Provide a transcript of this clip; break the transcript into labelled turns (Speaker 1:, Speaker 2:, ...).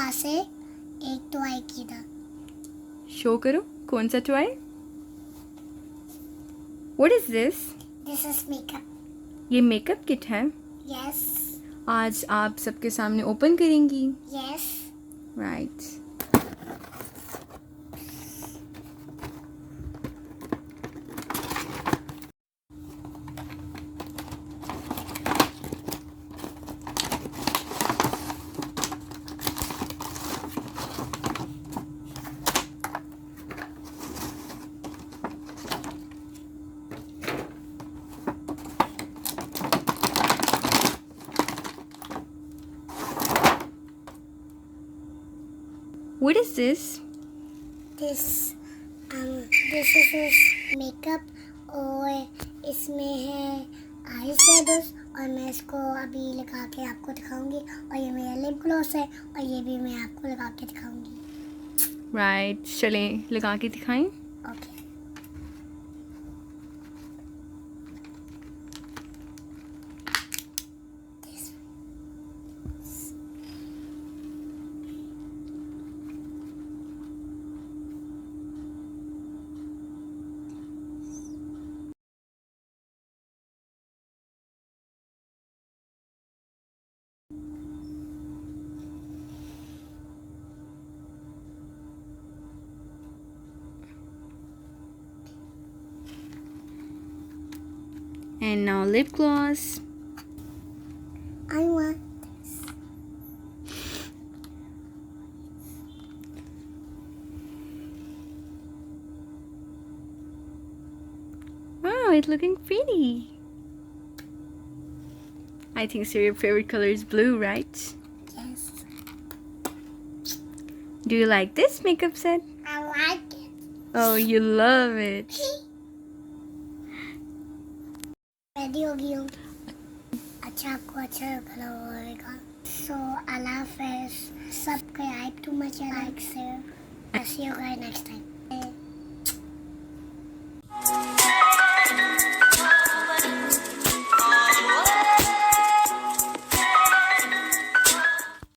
Speaker 1: वहाँ से एक टॉय की था।
Speaker 2: शो करो कौन सा toy. What is this?
Speaker 1: This is makeup.
Speaker 2: ये मेकअप किट है।
Speaker 1: यस
Speaker 2: आज आप सबके सामने ओपन करेंगी।
Speaker 1: Yes.
Speaker 2: Right. What is this?
Speaker 1: This this is makeup और इसमें है आई शेडोज और मैं इसको अभी लगा के आपको दिखाऊंगी और ये मेरा लिप ग्लॉस है और ये भी मैं आपको लगा के दिखाऊंगी।
Speaker 2: राइट चलें लगा के दिखाएं।
Speaker 1: Okay
Speaker 2: And now lip gloss.
Speaker 1: I want
Speaker 2: Wow, it's looking pretty. I think so your favorite color is blue, right?
Speaker 1: yes.
Speaker 2: Do you like this makeup set?
Speaker 1: I like it.
Speaker 2: Oh, you love it.
Speaker 1: Ready हो गई हूँ। अच्छा आपको अच्छा colour होएगा। So अल्लाह हाफिज़। Subscribe to my channel. Like share. See you guys next time.